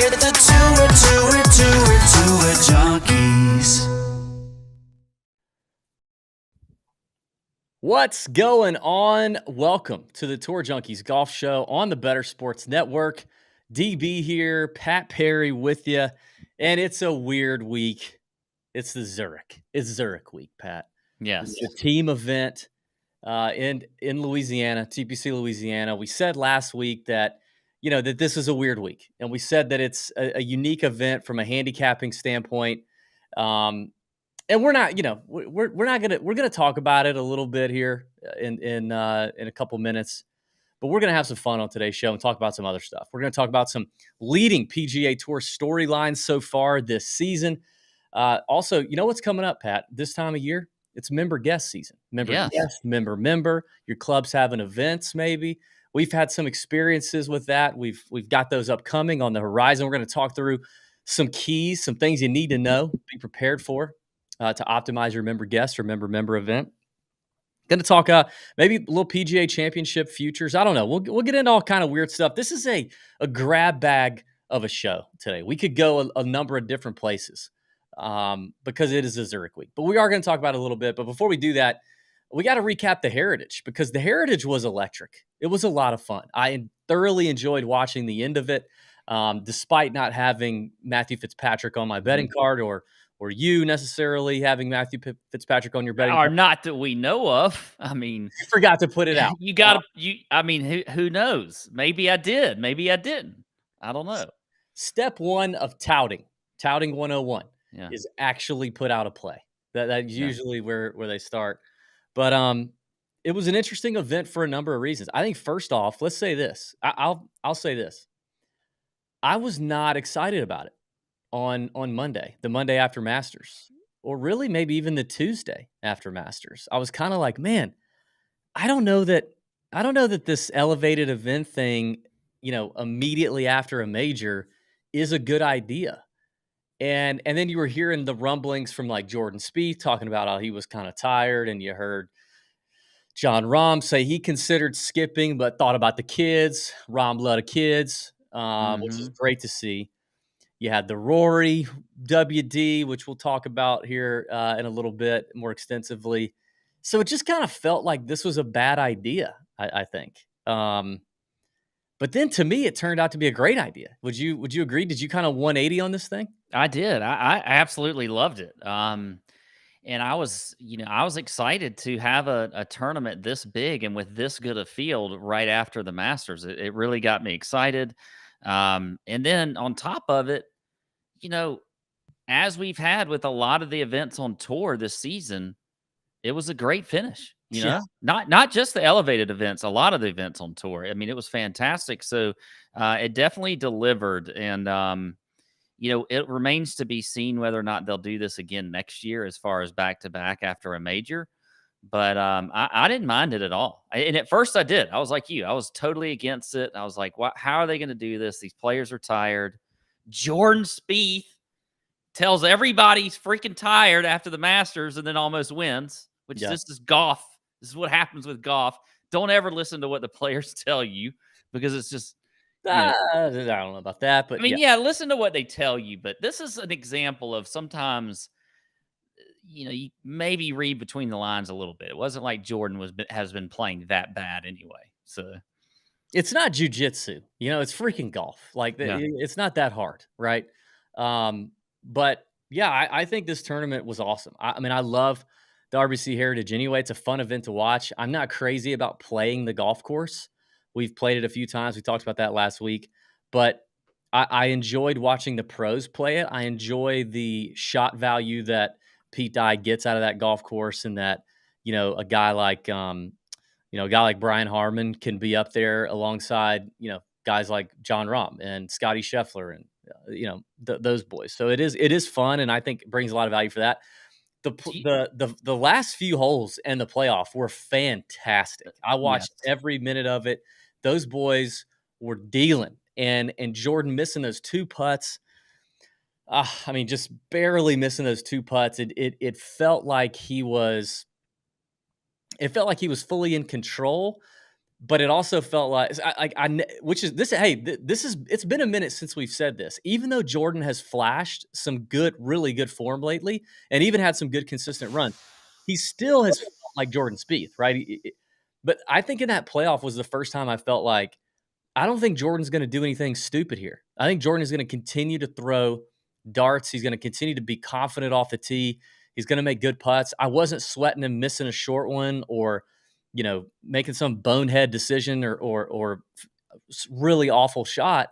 We're the tour junkies. What's going on? Welcome to the Tour Junkies Golf Show on the Better Sports Network. DB here, Pat Perry with you, and it's a weird week. It's Zurich week, Pat. Yes. It's a team event in Louisiana, TPC Louisiana. We said last week that that this is a weird week, and we said that it's a unique event from a handicapping standpoint. And we're not, we're gonna talk about it a little bit here in a couple minutes, but we're gonna have some fun on today's show and talk about some other stuff. We're gonna talk about some leading PGA Tour storylines so far this season. Also, you know what's coming up, Pat? This time of year, it's member guest season. Guest, member. Your club's having events, maybe. We've had some experiences with that. We've got those upcoming on the horizon. We're going to talk through some keys, some things you need to know, be prepared for to optimize your member guest or member event. Going to talk maybe a little PGA Championship futures. I don't know. We'll get into all kind of weird stuff. This is a grab bag of a show today. We could go a number of different places because it is a Zurich week. But we are going to talk about it a little bit. But before we do that, we got to recap the Heritage because the Heritage was electric. It was a lot of fun. I thoroughly enjoyed watching the end of it, despite not having Matthew Fitzpatrick on my betting card or you necessarily having Matthew Fitzpatrick on your betting or card. not that we know of. I mean, you forgot to put it out. You got to. I mean, who knows? Maybe I did. Maybe I didn't. I don't know. Step one of touting 101 is actually put out a play. That's usually where they start. But it was an interesting event for a number of reasons. I think first off, let's say this. I'll say this. I was not excited about it on Monday, the Monday after Masters, or really maybe even the Tuesday after Masters. I was kind of like, man, I don't know that this elevated event thing, immediately after a major is a good idea. And then you were hearing the rumblings from like Jordan Spieth talking about how he was kind of tired, and you heard John Rahm say he considered skipping but thought about the kids. Rahm loved the kids, which is great to see. You had the Rory WD, which we'll talk about here in a little bit more extensively. So it just kind of felt like this was a bad idea, I think. But then to me, it turned out to be a great idea. Would you agree? Did you kind of 180 on this thing? I did. I absolutely loved it. And I was excited to have a tournament this big and with this good a field right after the Masters. It really got me excited. And then on top of it, as we've had with a lot of the events on tour this season, it was a great finish. Not just the elevated events, a lot of the events on tour. I mean, it was fantastic. So it definitely delivered. And it remains to be seen whether or not they'll do this again next year as far as back-to-back after a major. But I didn't mind it at all. And at first I did. I was like you. I was totally against it. I was like, how are they going to do this? These players are tired. Jordan Spieth tells everybody he's freaking tired after the Masters and then almost wins, which this is golf. This is what happens with golf. Don't ever listen to what the players tell you because it's just I don't know about that, but I mean, listen to what they tell you. But this is an example of sometimes, you maybe read between the lines a little bit. It wasn't like Jordan has been playing that bad anyway. So it's not jujitsu, it's freaking golf. Like it's not that hard, right? But yeah, I think this tournament was awesome. I mean, I love the RBC Heritage anyway. It's a fun event to watch. I'm not crazy about playing the golf course. We've played it a few times. We talked about that last week, but I enjoyed watching the pros play it. I enjoy the shot value that Pete Dye gets out of that golf course, and that a guy like Brian Harmon can be up there alongside guys like John Rahm and Scotty Scheffler and those boys. So it is fun, and I think it brings a lot of value for that. The last few holes and the playoff were fantastic. I watched every minute of it. Those boys were dealing, and Jordan missing those two putts. I mean, just barely missing those two putts. It felt like he was fully in control, but it also felt like which is this. Hey, this is it's been a minute since we've said this. Even though Jordan has flashed some good, really good form lately, and even had some good consistent runs, he still has felt like Jordan Spieth, right? But I think in that playoff was the first time I felt like I don't think Jordan's going to do anything stupid here. I think Jordan is going to continue to throw darts. He's going to continue to be confident off the tee. He's going to make good putts. I wasn't sweating him missing a short one or, making some bonehead decision or really awful shot.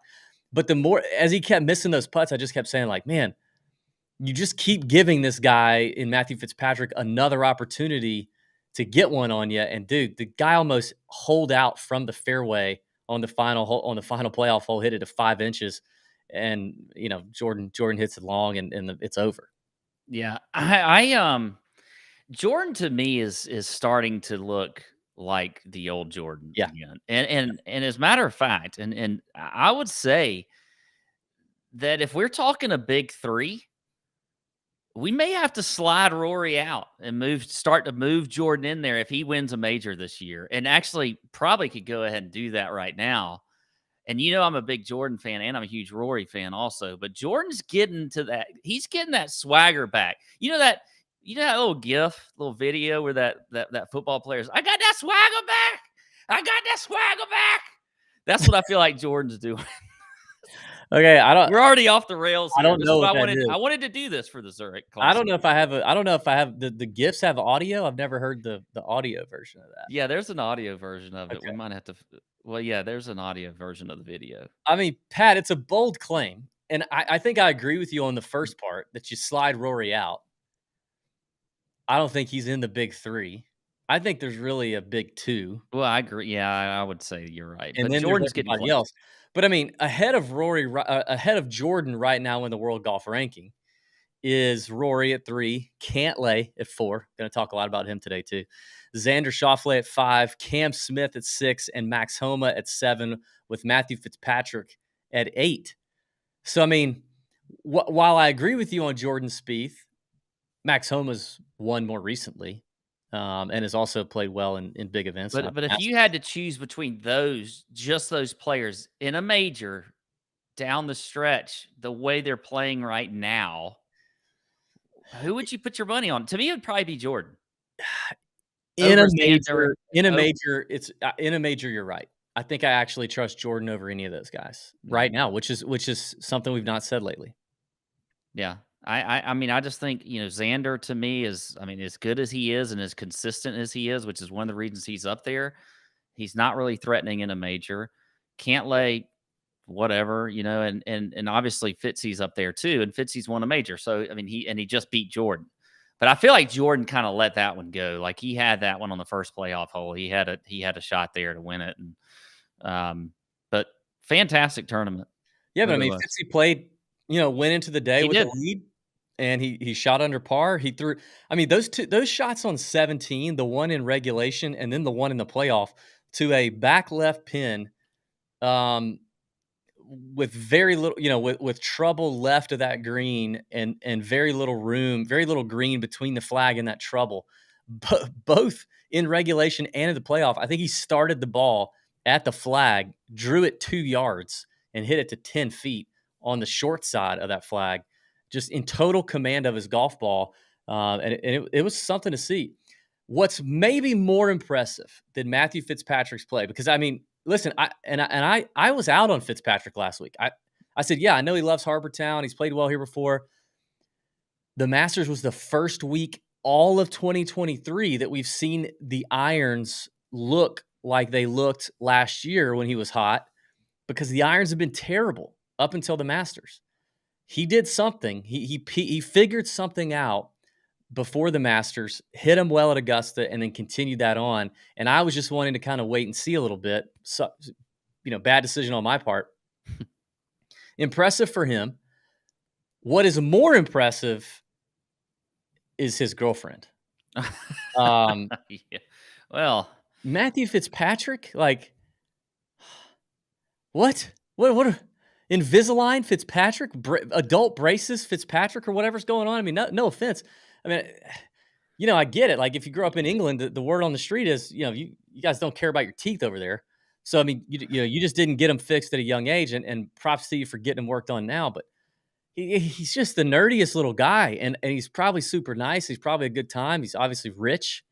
But the more as he kept missing those putts, I just kept saying like, man, you just keep giving this guy in Matthew Fitzpatrick another opportunity to get one on you. And dude, the guy almost holed out from the fairway on the final hole, on the final playoff hole, hit it to 5 inches, and Jordan hits it long, and it's over. Yeah, I Jordan to me is starting to look like the old Jordan Yeah, again, and as a matter of fact, and I would say that if we're talking a big three, we may have to slide Rory out and start to move Jordan in there if he wins a major this year, and actually probably could go ahead and do that right now. And I'm a big Jordan fan and I'm a huge Rory fan also, but Jordan's getting to that. He's getting that swagger back. You know that little GIF, little video where that football player's, I got that swagger back. I got that swagger back. That's what I feel like Jordan's doing. Okay, We're already off the rails I here. don't This know is what what I that wanted. is. I wanted to do this for the Zurich Classic. I don't know if I have the gifs have audio. I've never heard the audio version of that. Yeah, there's an audio version of it. Okay. We might have to. Well, yeah, there's an audio version of the video. I mean, Pat, it's a bold claim, and I think I agree with you on the first part that you slide Rory out. I don't think he's in the big three. I think there's really a big two. Well, I agree. Yeah, I would say you're right. And But then Jordan's there's getting everybody close. else. But I mean, ahead of Jordan right now in the world golf ranking is Rory at 3, Cantlay at 4. Going to talk a lot about him today too. Xander Schauffele at 5, Cam Smith at 6, and Max Homa at 7, with Matthew Fitzpatrick at 8. So I mean, while I agree with you on Jordan Spieth, Max Homa's won more recently. And has also played well in big events. But if you had to choose between just those players in a major down the stretch, the way they're playing right now, who would you put your money on? To me, it would probably be Jordan. In Over a Xander, major, you're right. I think I actually trust Jordan over any of those guys right now, which is something we've not said lately. Yeah. I mean, I just think, Xander to me is, I mean, as good as he is and as consistent as he is, which is one of the reasons he's up there, he's not really threatening in a major. Cantlay, whatever, and obviously Fitzy's up there too, and Fitzy's won a major. So, I mean, he just beat Jordan. But I feel like Jordan kind of let that one go. Like he had that one on the first playoff hole. He had a shot there to win it. And but fantastic tournament. Yeah, but I mean, Fitzy played, went into the day with a lead, and he shot under par. He threw, I mean, those shots on 17, the one in regulation and then the one in the playoff, to a back left pin, with very little, with trouble left of that green and very little room, very little green between the flag and that trouble, both in regulation and in the playoff. I think he started the ball at the flag, drew it 2 yards, and hit it to 10 feet on the short side of that flag, just in total command of his golf ball. And it was something to see. What's maybe more impressive than Matthew Fitzpatrick's play, because I mean, listen, I was out on Fitzpatrick last week. I said, yeah, I know he loves Harbour Town. He's played well here before. The Masters was the first week all of 2023 that we've seen the irons look like they looked last year when he was hot, because the irons have been terrible up until the Masters. He did something. He figured something out before the Masters, hit him well at Augusta, and then continued that on. And I was just wanting to kind of wait and see a little bit. So, bad decision on my part. Impressive for him. What is more impressive is his girlfriend. Yeah. Well, Matthew Fitzpatrick, like, what Invisalign Fitzpatrick, adult braces Fitzpatrick, or whatever's going on. I mean, no offense. I mean, I get it. Like, if you grew up in England, the word on the street is, you guys don't care about your teeth over there. So I mean, you just didn't get him fixed at a young age, and props to you for getting him worked on now. But he's just the nerdiest little guy, and he's probably super nice. He's probably a good time. He's obviously rich.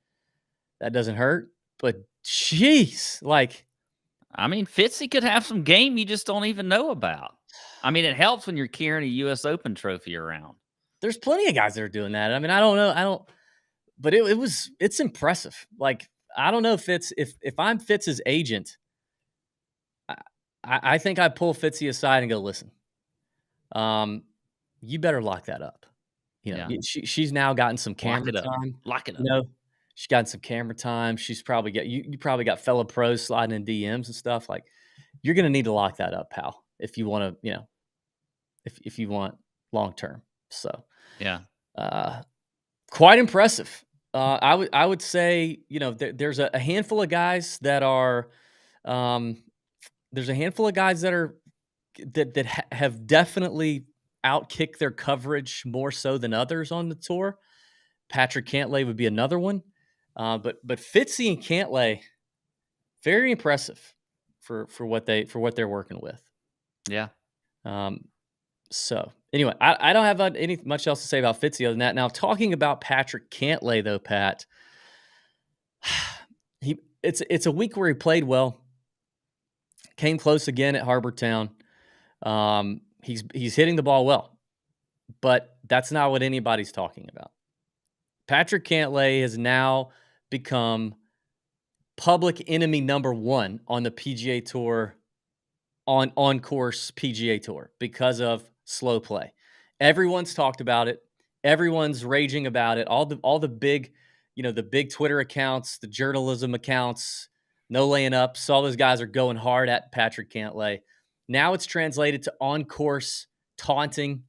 That doesn't hurt. But jeez, like I mean, Fitzy could have some game you just don't even know about. I mean, it helps when you're carrying a U.S. Open trophy around. there's plenty of guys that are doing that. I mean, I don't know. But it's impressive. Like I don't know if I'm Fitz's agent, I think I pull Fitzy aside and go, listen, you better lock that up. Yeah. She's now gotten some Lock camera it up. time. Lock it up. She's gotten some camera time. She's probably got you probably got fellow pros sliding in DMs and stuff. Like you're gonna need to lock that up, pal, if you want to, if you want long term. So Yeah. quite impressive. I would say, there's a handful of guys that are there's a handful of guys that are have definitely outkicked their coverage more so than others on the tour. Patrick Cantlay would be another one. But Fitzy and Cantlay, very impressive for what they're working with. Yeah. So anyway, I don't have any much else to say about Fitzy other than that. Now talking about Patrick Cantlay though, Pat, it's a week where he played well, came close again at Harbor Town. He's hitting the ball well, but that's not what anybody's talking about. Patrick Cantlay has now become public enemy number one on the PGA Tour, on course PGA Tour, because of slow play. Everyone's talked about it. Everyone's raging about it. All the big, the big Twitter accounts, the journalism accounts, no laying ups. All those guys are going hard at Patrick Cantlay. Now it's translated to on course taunting.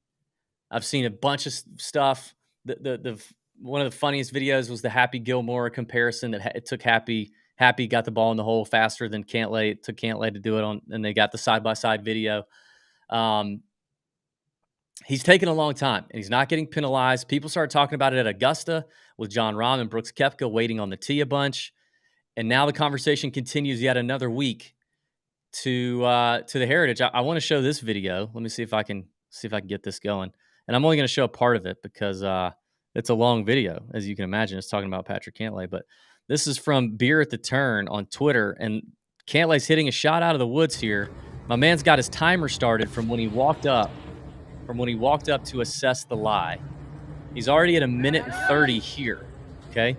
I've seen a bunch of stuff. The one of the funniest videos was the Happy Gilmore comparison that it took Happy got the ball in the hole faster than Cantlay. It took Cantlay to do it on, and they got the side-by-side video. He's taken a long time, and he's not getting penalized. People started talking about it at Augusta with John Rahm and Brooks Koepka waiting on the tee a bunch. And now the conversation continues yet another week to the Heritage. I want to show this video. Let me see if I can get this going. And I'm only going to show a part of it because it's a long video, as you can imagine. It's talking about Patrick Cantlay, but this is from Beer at the Turn on Twitter, and Cantlay's hitting a shot out of the woods here. My man's got his timer started from when he walked up to assess the lie. He's already at 1:30 here. Okay,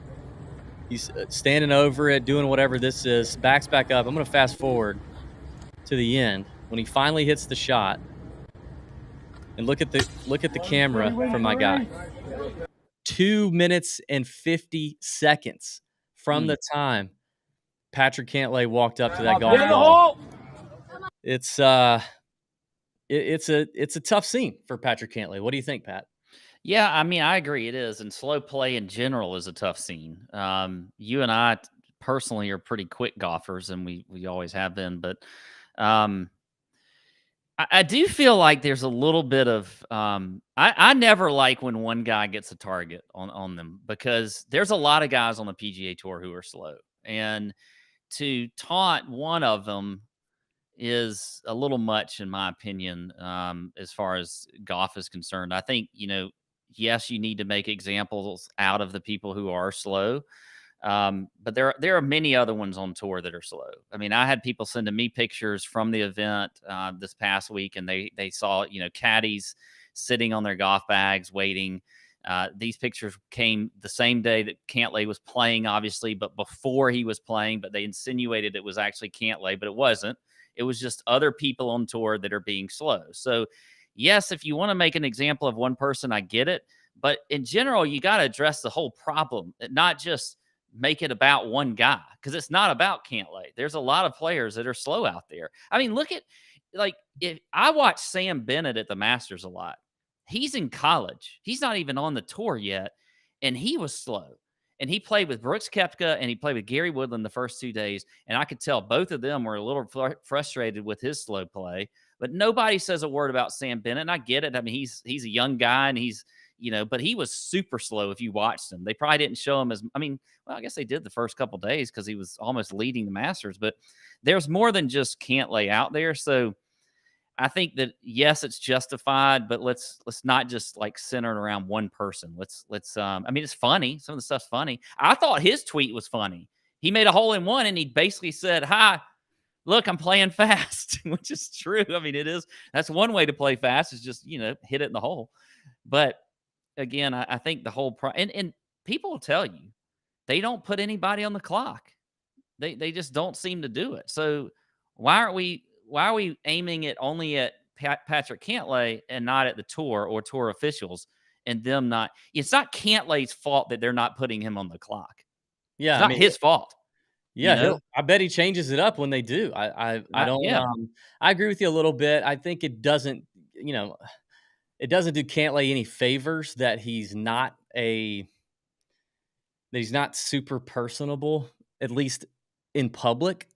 he's standing over it, doing whatever this is. Backs back up. I'm going to fast forward to the end when he finally hits the shot, and look at the camera from my guy. 2 minutes and 50 seconds from the time Patrick Cantlay walked up to that golf ball. It's a tough scene for Patrick Cantlay. What do you think, Pat? Yeah, I mean, I agree. It is, and slow play in general is a tough scene. You and I personally are pretty quick golfers, and we always have been. But I do feel like there's a little bit of I never like when one guy gets a target on them, because there's a lot of guys on the PGA Tour who are slow, and to taunt one of them is a little much, in my opinion, as far as golf is concerned. I think, yes, you need to make examples out of the people who are slow. But there are many other ones on tour that are slow. I mean, I had people sending me pictures from the event this past week, and they saw, caddies sitting on their golf bags waiting. These pictures came the same day that Cantlay was playing, obviously, but before he was playing. But they insinuated it was actually Cantlay, but it wasn't. It was just other people on tour that are being slow. So, yes, if you want to make an example of one person, I get it. But in general, you got to address the whole problem, not just make it about one guy, because it's not about Cantlay. There's a lot of players that are slow out there. I mean, look at, if I watch Sam Bennett at the Masters a lot. He's in college. He's not even on the tour yet, and he was slow. And he played with Brooks Koepka, and he played with Gary Woodland the first 2 days, and I could tell both of them were a little frustrated with his slow play. But nobody says a word about Sam Bennett, and I get it. I mean, he's a young guy, and he's but he was super slow if you watched him. They probably didn't show him I guess they did the first couple days because he was almost leading the Masters, but there's more than just Cantlay out there. So I think that, yes, it's justified, but let's not just like center it around one person. Let's it's funny. Some of the stuff's funny. I thought his tweet was funny. He made a hole in one and he basically said, "Hi, look, I'm playing fast," which is true. I mean, it is. That's one way to play fast is just, hit it in the hole. But again, I think the whole and people will tell you they don't put anybody on the clock. They just don't seem to do it. So why are we aiming it only at Patrick Cantlay and not at the tour or tour officials and them not? It's not Cantlay's fault that they're not putting him on the clock. Yeah, it's not his fault. Yeah, I bet he changes it up when they do. I don't. Yeah. I agree with you a little bit. I think it doesn't. It doesn't do Cantlay any favors that he's not super personable, at least in public.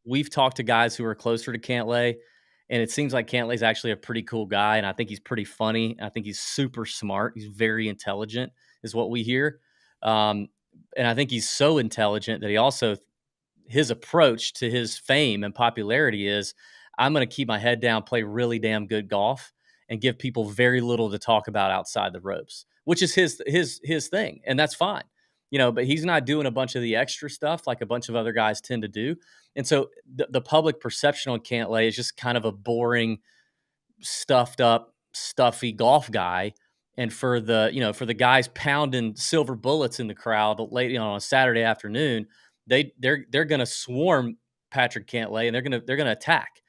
We've talked to guys who are closer to Cantlay, and it seems like Cantlay's actually a pretty cool guy, and I think he's pretty funny. I think he's super smart. He's very intelligent, is what we hear. And I think he's so intelligent that he also, his approach to his fame and popularity is, I'm going to keep my head down, play really damn good golf, and give people very little to talk about outside the ropes, which is his thing, and that's fine. But he's not doing a bunch of the extra stuff like a bunch of other guys tend to do. And so the public perception on Cantlay is just kind of a boring, stuffed up, stuffy golf guy. And for the guys pounding silver bullets in the crowd late on a Saturday afternoon, they're going to swarm Patrick Cantlay and they're going to attack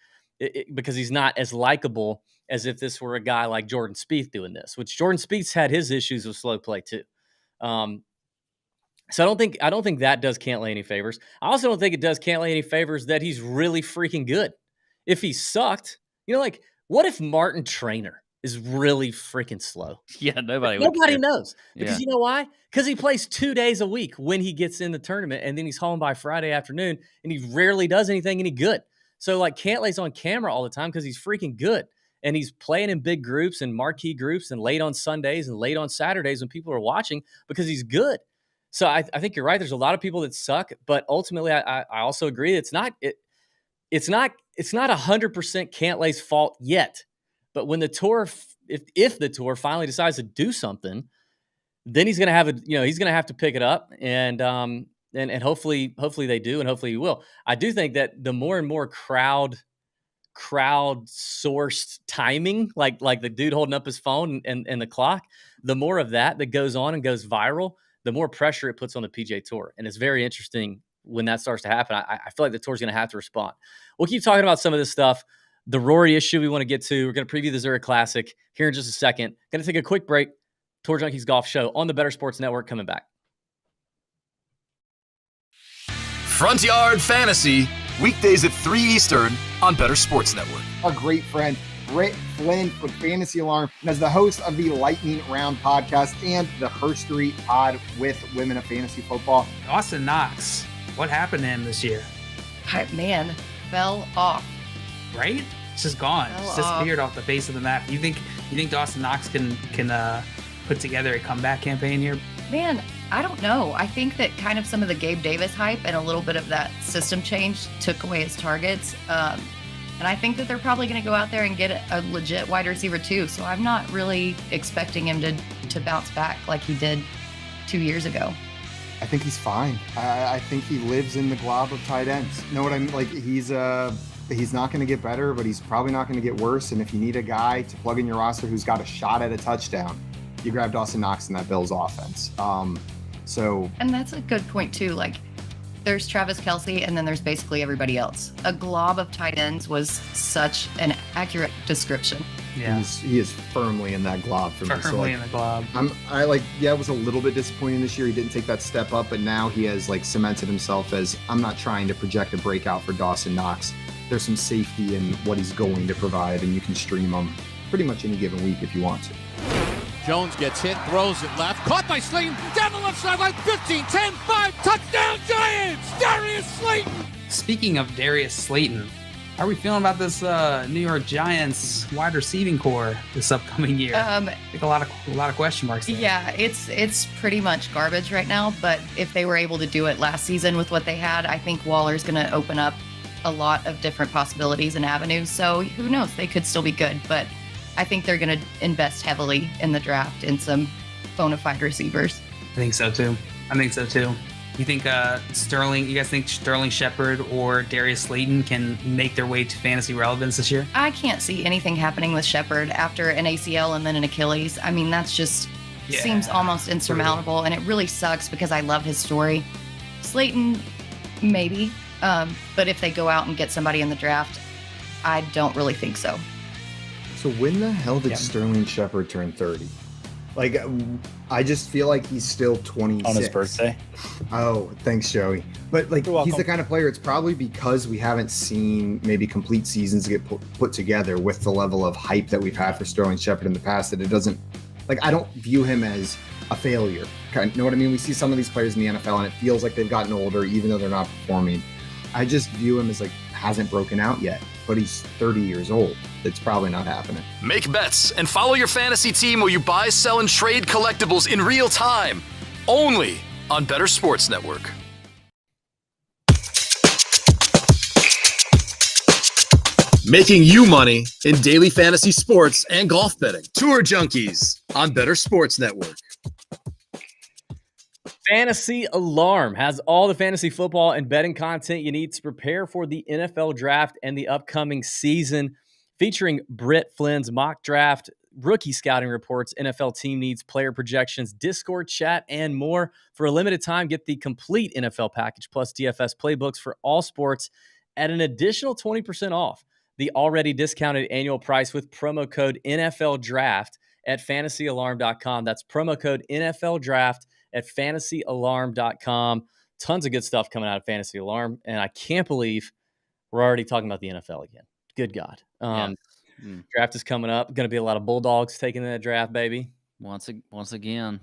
because he's not as likable as if this were a guy like Jordan Spieth doing this, which Jordan Spieth's had his issues with slow play too. So I don't think that does Cantlay any favors. I also don't think it does Cantlay any favors that he's really freaking good. If he sucked, what if Martin Traynor is really freaking slow? Yeah, nobody knows. Because you know why? Because he plays 2 days a week when he gets in the tournament, and then he's home by Friday afternoon, and he rarely does anything any good. So Cantlay's on camera all the time because he's freaking good. And he's playing in big groups and marquee groups and late on Sundays and late on Saturdays when people are watching because he's good. So I think you're right. There's a lot of people that suck, but ultimately I also agree it's not 100% Cantlay's fault yet. But when the tour, if the tour finally decides to do something, then he's going to have to pick it up, and hopefully they do, and hopefully he will. I do think that the more and more crowd sourced timing, like the dude holding up his phone and the clock, the more of that goes on and goes viral, the more pressure it puts on the PGA Tour. And it's very interesting when that starts to happen. I feel like the tour's going to have to respond. We'll keep talking about some of this stuff. The Rory issue we want to get to. We're going to preview the Zurich Classic here in just a second. Going to take a quick break. Tour Junkies Golf Show on the Better Sports Network coming back. Front Yard Fantasy, weekdays at 3 Eastern on Better Sports Network. Our great friend, Britt Flynn with Fantasy Alarm, and as the host of the Lightning Round podcast and the Herstory Pod with Women of Fantasy Football. Dawson Knox, what happened to him this year? Man, fell off. Right? It's just gone. It's disappeared off the face of the map. You think Dawson Knox can put together a comeback campaign here? Man, I don't know. I think that kind of some of the Gabe Davis hype and a little bit of that system change took away his targets. And I think that they're probably going to go out there and get a legit wide receiver too. So I'm not really expecting him to bounce back like he did 2 years ago. I think he's fine. I think he lives in the glob of tight ends. You know what I mean? Like he's not going to get better, but he's probably not going to get worse. And if you need a guy to plug in your roster who's got a shot at a touchdown, you grab Dawson Knox in that Bills offense. And that's a good point too. Like there's Travis Kelce and then there's basically everybody else. A glob of tight ends was such an accurate description. Yeah, he is firmly in that glob for me. Firmly in the glob. It was a little bit disappointing this year. He didn't take that step up, but now he has cemented himself as, I'm not trying to project a breakout for Dawson Knox. There's some safety in what he's going to provide, and you can stream him pretty much any given week if you want to. Jones gets hit, throws it left, caught by Slayton, down the left sideline, 15, 10, 5, touchdown Giants! Darius Slayton! Speaking of Darius Slayton, How are we feeling about this New York Giants wide receiving core this upcoming year? I think a lot of question marks there. Yeah, it's pretty much garbage right now. But if they were able to do it last season with what they had, I think Waller's going to open up a lot of different possibilities and avenues. So who knows? They could still be good. But I think they're going to invest heavily in the draft in some bona fide receivers. I think so too. You think you guys think Sterling Shepard or Darius Slayton can make their way to fantasy relevance this year? I can't see anything happening with Shepard after an ACL and then an Achilles. I mean, that's just seems almost insurmountable, and it really sucks because I love his story. Slayton, maybe, but if they go out and get somebody in the draft, I don't really think so. So when the hell did Sterling Shepard turn 30? Like, I just feel like he's still 26. On his birthday. Oh, thanks, Joey. But, like, he's the kind of player, it's probably because we haven't seen maybe complete seasons get put together with the level of hype that we've had for Sterling Shepard in the past that it doesn't, like, I don't view him as a failure. You know what I mean? We see some of these players in the NFL and it feels like they've gotten older even though they're not performing. I just view him as, like, hasn't broken out yet, but he's 30 years old. It's probably not happening. Make bets and follow your fantasy team while you buy, sell, and trade collectibles in real time. Only on Better Sports Network. Making you money in daily fantasy sports and golf betting. Tour Junkies on Better Sports Network. Fantasy Alarm has all the fantasy football and betting content you need to prepare for the NFL draft and the upcoming season, featuring Britt Flynn's mock draft, rookie scouting reports, NFL team needs, player projections, Discord chat, and more. For a limited time, get the complete NFL package plus DFS playbooks for all sports at an additional 20% off the already discounted annual price with promo code NFL Draft at fantasyalarm.com. That's promo code NFL Draft at fantasyalarm.com. Tons of good stuff coming out of Fantasy Alarm, and I can't believe we're already talking about the NFL again. Good God. Draft is coming up. Going to be a lot of Bulldogs taking in that draft, baby. Once again.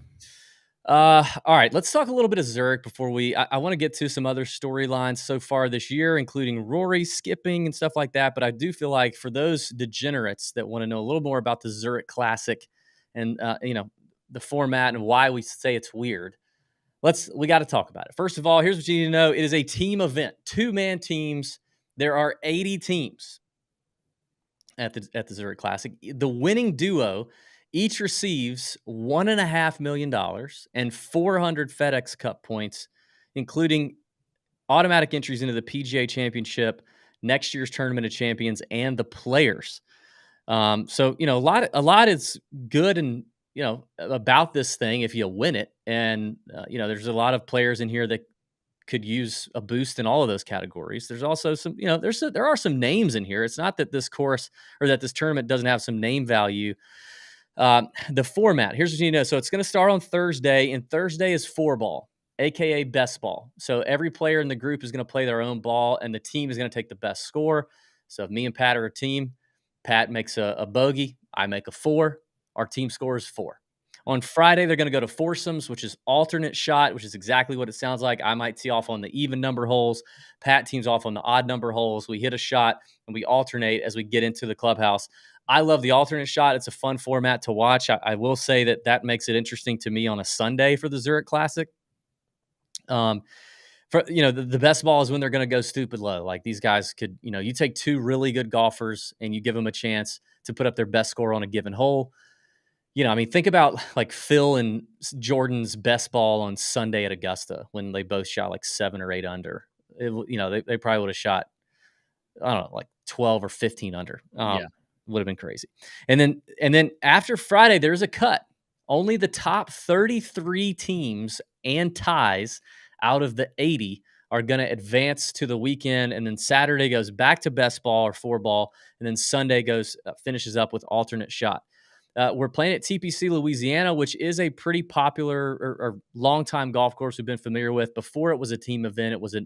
All right, let's talk a little bit of Zurich before I want to get to some other storylines so far this year, including Rory skipping and stuff like that. But I do feel like for those degenerates that want to know a little more about the Zurich Classic and, the format and why we say it's weird, we got to talk about it. First of all, here's what you need to know. It is a team event, 2-man teams. There are 80 teams at the Zurich Classic. The winning duo each receives $1.5 million and 400 FedEx Cup points, including automatic entries into the PGA Championship, next year's Tournament of Champions, and the Players. So a lot is good and about this thing if you win it, and there's a lot of players in here that could use a boost in all of those categories. There's also some, there are some names in here. It's not that this course or that this tournament doesn't have some name value. The format, here's what you need to know. So it's going to start on Thursday, and Thursday is 4-ball, aka best ball. So every player in the group is going to play their own ball, and the team is going to take the best score. So if me and Pat are a team, Pat makes a bogey, I make a 4. Our team score is 4. On Friday, they're going to go to foursomes, which is alternate shot, which is exactly what it sounds like. I might tee off on the even number holes. Pat teams off on the odd number holes. We hit a shot, and we alternate as we get into the clubhouse. I love the alternate shot. It's a fun format to watch. I will say that makes it interesting to me on a Sunday for the Zurich Classic. The best ball is when they're going to go stupid low. Like these guys could, you take 2 really good golfers and you give them a chance to put up their best score on a given hole. Think about like Phil and Jordan's best ball on Sunday at Augusta when they both shot like 7 or 8 under. They probably would have shot, I don't know, like 12 or 15 under. Would have been crazy. And then after Friday, there's a cut. Only the top 33 teams and ties out of the 80 are going to advance to the weekend. And then Saturday goes back to best ball or 4-ball. And then Sunday finishes up with alternate shot. We're playing at TPC Louisiana, which is a pretty popular or long-time golf course we've been familiar with. Before it was a team event, it was a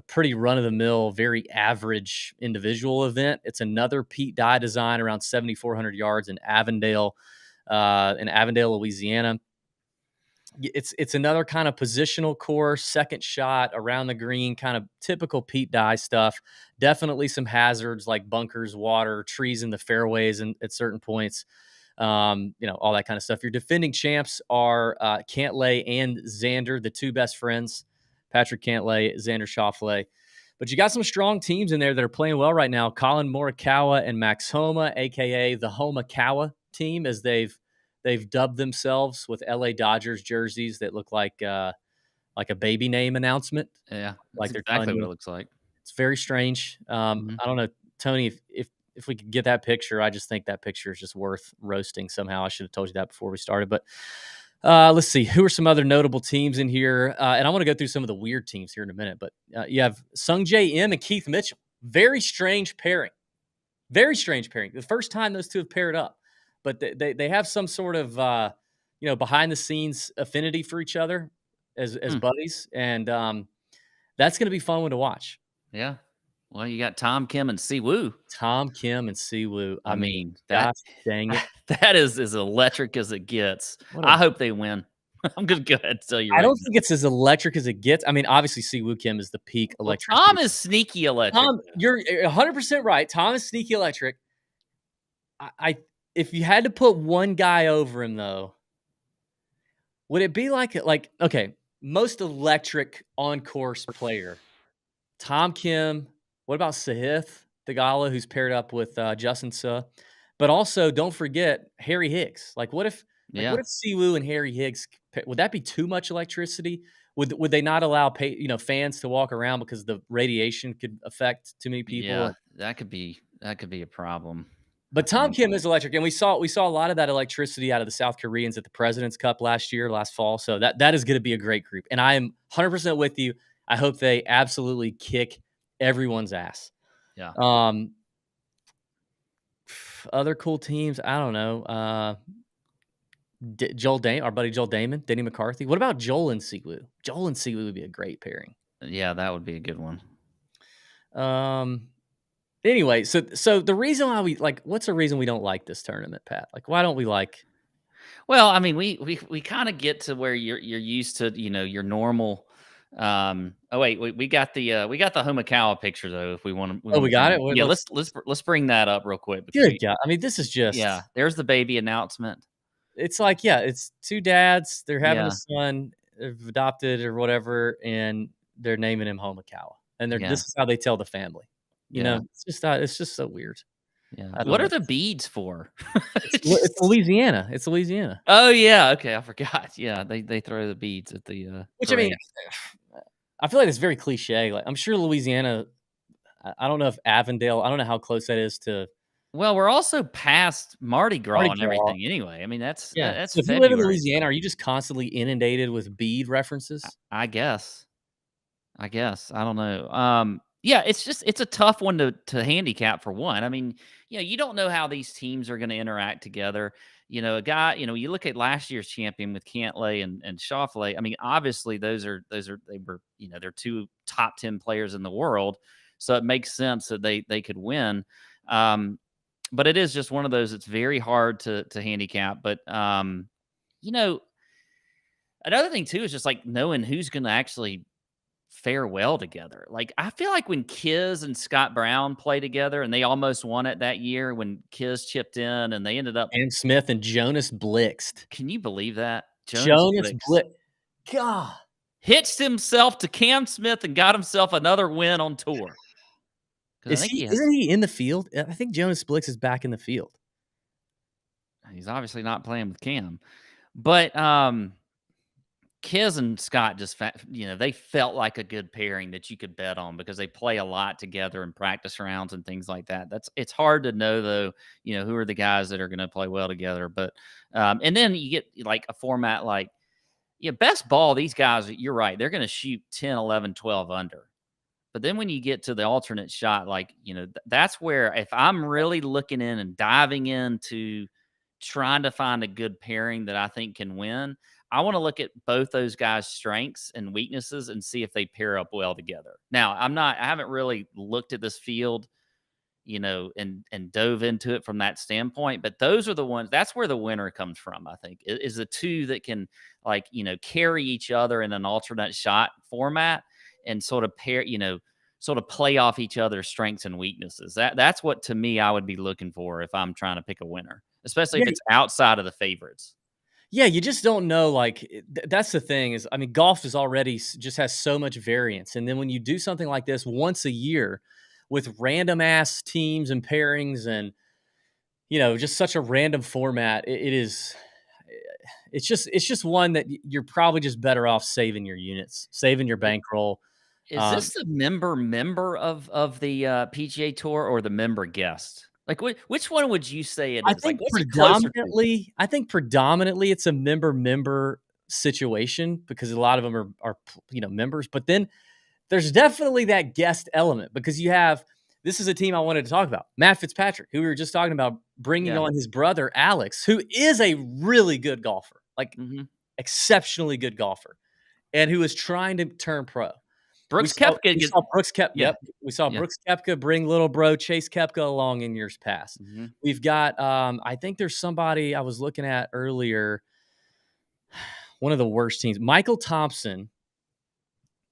pretty run-of-the-mill, very average individual event. It's another Pete Dye design around 7,400 yards in Avondale, Louisiana. It's another kind of positional course, second shot around the green, kind of typical Pete Dye stuff. Definitely some hazards like bunkers, water, trees in the fairways, and at certain points, all that kind of stuff. Your defending champs are Cantlay and Xander, the two best friends, Patrick Cantlay, Xander Schauffele. But you got some strong teams in there that are playing well right now. Colin Morikawa and Max Homa, aka the Homakawa team, as they've dubbed themselves, with LA Dodgers jerseys that look like a baby name announcement. Yeah, Like that's they're exactly telling what you. it looks like. It's very strange. Mhm. I don't know, Tony, if we could get that picture. I just think that picture is just worth roasting somehow. I should have told you that before we started. But let's see. Who are some other notable teams in here? And I want to go through some of the weird teams here in a minute. But you have Sung J M and Keith Mitchell. Very strange pairing. Very strange pairing. The first time those two have paired up. But they have some sort of behind the scenes affinity for each other as buddies, and that's going to be fun one to watch. Yeah. Well, you got Tom Kim and Siwoo. Tom Kim and Siwoo. I mean, gosh dang it! that is as electric as it gets. What I hope they win. I'm gonna go ahead and tell you. I don't think it's as electric as it gets. I mean, obviously, Siwoo Kim is the peak electric. Tom is sneaky electric. Tom, you're 100% right. Tom is sneaky electric. If you had to put one guy over him, though, would it be like okay, most electric on course player, Tom Kim? What about Sahith Theegala, who's paired up with Justin Suh? But also, don't forget Harry Higgs. What if Siwoo and Harry Higgs? Would that be too much electricity? Would they not allow fans to walk around because the radiation could affect too many people? Yeah, that could be a problem. But Tom Kim is electric, and we saw a lot of that electricity out of the South Koreans at the President's Cup last fall. So that is going to be a great group, and I am 100% with you. I hope they absolutely kick everyone's ass. Yeah. Other cool teams, I don't know. Our buddy Joel Damon, Denny McCarthy. What about Joel and Siwoo? Joel and Siwoo would be a great pairing. Yeah, that would be a good one. Anyway, so the reason why what's the reason we don't like this tournament, Pat? Why don't we like? Well, I mean, we kind of get to where you're used to, your normal. Oh wait, we got the Homakawa picture though. If we want to, we got it. Yeah, let's bring that up real quick. Good God, I mean, this is just There's the baby announcement. It's it's two dads. They're having a son, they've adopted or whatever, and they're naming him Homakawa. And this is how they tell the family. It's just so weird. Yeah. What are the beads for? It's Louisiana. It's Louisiana. Oh yeah. Okay, I forgot. Yeah, they throw the beads at the. Which parade. I mean, I feel like it's very cliche. I'm sure Louisiana. I don't know if Avondale. I don't know how close that is to. Well, we're also past Mardi Gras and everything anyway. I mean, that's So if you live in Louisiana, are you just constantly inundated with bead references? I guess. I don't know. Yeah, it's a tough one to handicap for one. I mean, you don't know how these teams are going to interact together. A guy, you look at last year's champion with Cantlay and Schauffele. I mean, obviously they were, they're two top 10 players in the world. So it makes sense that they could win. But it is just one of those, it's very hard to handicap. But, another thing too is just knowing who's going to actually fare well together. I feel like when Kiz and Scott Brown play together, and they almost won it that year when Kiz chipped in and they ended up. Cam Smith and Jonas Blixt. Can you believe that? Jonas Blixt. God. Hitched himself to Cam Smith and got himself another win on tour. Isn't he in the field? I think Jonas Blixt is back in the field. He's obviously not playing with Cam. But Kiz and Scott just, they felt like a good pairing that you could bet on because they play a lot together in practice rounds and things like that. It's hard to know though, who are the guys that are going to play well together. But and then you get a format best ball. These guys, you're right, they're going to shoot 10, 11, 12 under. But then when you get to the alternate shot, that's where if I'm really looking in and diving into trying to find a good pairing that I think can win, I want to look at both those guys' strengths and weaknesses and see if they pair up well together. Now, I haven't really looked at this field, and dove into it from that standpoint. But those are the ones. That's where the winner comes from. I think is the two that can carry each other in an alternate shot format and sort of sort of play off each other's strengths and weaknesses. That's what to me I would be looking for if I'm trying to pick a winner, especially if it's outside of the favorites. Yeah, you just don't know. That's the thing is, I mean, golf is already just has so much variance. And then when you do something like this once a year with random ass teams and pairings and, just such a random format, it's just one that you're probably just better off saving your units, saving your bankroll. Is this the member of the PGA Tour or the member guest? Like, which one would you say it is? I think predominantly it's a member situation because a lot of them are members. But then there's definitely that guest element because this is a team I wanted to talk about. Matt Fitzpatrick, who we were just talking about, bringing on his brother Alex, who is a really good golfer, exceptionally good golfer, and who is trying to turn pro. Brooks Koepka. We saw Brooks Koepka bring little bro Chase Koepka along in years past. Mm-hmm. We've got, I think there's somebody I was looking at earlier, one of the worst teams. Michael Thompson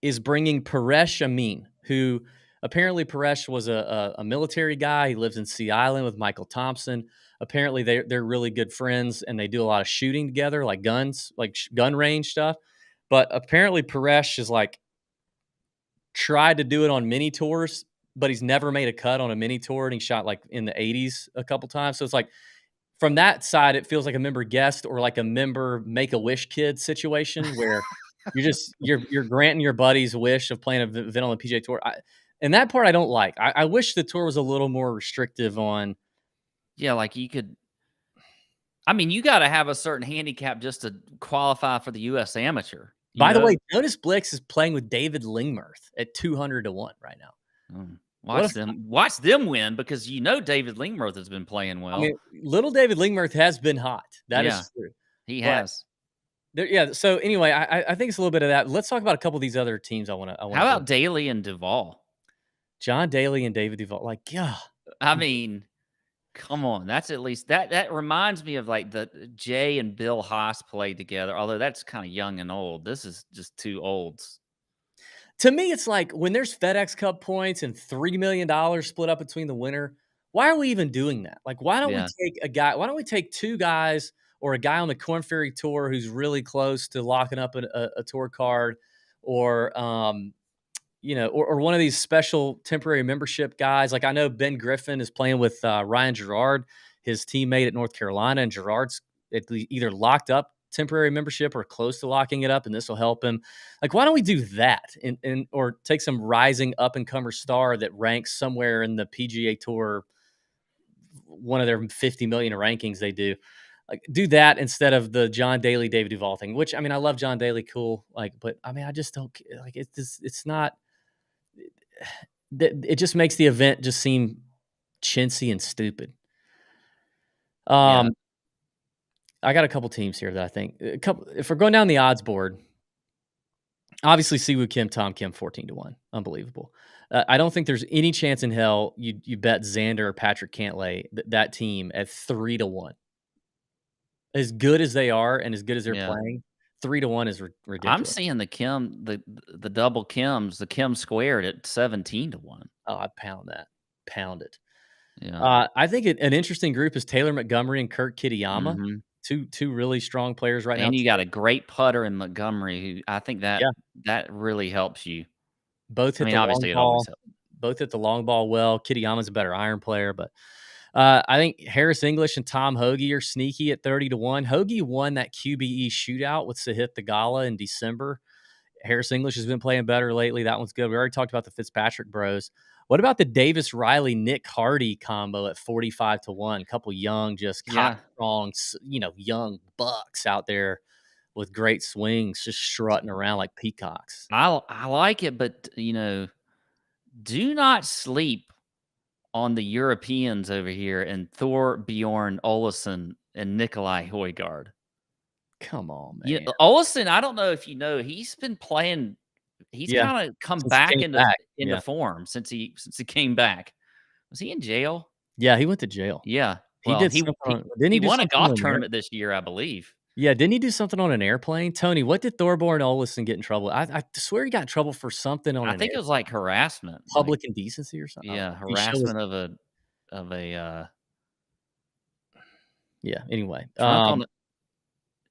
is bringing Paresh Amin, who apparently Paresh was a military guy. He lives in Sea Island with Michael Thompson. Apparently they're really good friends and they do a lot of shooting together, like guns, like gun range stuff. But apparently Paresh is tried to do it on mini tours, but he's never made a cut on a mini tour, and he shot in the 80s a couple times. So it's from that side, it feels like a member guest or like a member Make-A-Wish kid situation where you're granting your buddy's wish of playing an event on the PGA Tour. And that part I don't like. I wish the tour was a little more restrictive on. Yeah, you could. I mean, you got to have a certain handicap just to qualify for the U.S. Amateur. By the way, Jonas Blix is playing with David Lingmerth at 200-1 right now. Watch them win because David Lingmerth has been playing well. I mean, little David Lingmerth has been hot. That is true. He has. So anyway, I think it's a little bit of that. Let's talk about a couple of these other teams. How about Daly and Duvall? John Daly and David Duvall. I mean, come on. That's at least that reminds me of the Jay and Bill Haas played together, although that's kind of young and old. This is just two olds. To me, it's when there's FedEx Cup points and $3 million split up between the winner, why are we even doing that? Why don't we take a guy? Why don't we take two guys or a guy on the Korn Ferry Tour who's really close to locking up a tour card or or one of these special temporary membership guys. I know Ben Griffin is playing with Ryan Gerard, his teammate at North Carolina, and Gerard's either locked up temporary membership or close to locking it up, and this will help him. Why don't we do that or take some rising up-and-comer star that ranks somewhere in the PGA Tour, one of their 50 million rankings they do. Do that instead of the John Daly, David Duvall thing, which, I mean, I love John Daly, cool. But I mean, I just don't it's not. It just makes the event just seem chintzy and stupid. I got a couple teams here that I think if we're going down the odds board, obviously Siwoo Kim, Tom Kim, 14-1, unbelievable. I don't think there's any chance in hell you bet Xander or Patrick Cantlay that team at 3-1. As good as they are and as good as they're playing, 3-1 is ridiculous. I'm seeing the Kim, the double Kims, the Kim squared at 17-1. Oh, I'd pound that. Pound it. Yeah. I think an interesting group is Taylor Montgomery and Kurt Kitayama. Mm-hmm. Two really strong players right now. And you got a great putter in Montgomery, who I think that really helps you. Both hit the long ball. Both hit the long ball well. Kitayama's a better iron player, but I think Harris English and Tom Hoagie are sneaky at 30-1. Hoagie won that QBE shootout with Sahith Theegala in December. Harris English has been playing better lately. That one's good. We already talked about the Fitzpatrick bros. What about the Davis Riley Nick Hardy combo at 45-1? A couple young, just strong, young bucks out there with great swings, just strutting around like peacocks. I like it, but do not sleep on the Europeans over here and Thor Bjorn Olesen and Nikolai Højgaard. Come on, man. Olesen, I don't know if he's been playing. He's kind of come back into form since he came back. Was he in jail? Yeah, he went to jail. Yeah. He Well, did he something on didn't he do won a something golf on an air tournament this year, I believe. Yeah, didn't he do something on an airplane? Tony, what did Thorborn Olesen get in trouble? I swear he got in trouble for something on I an think it air was like harassment. Like, public indecency or something. I don't yeah, know. He show his harassment of a yeah, anyway.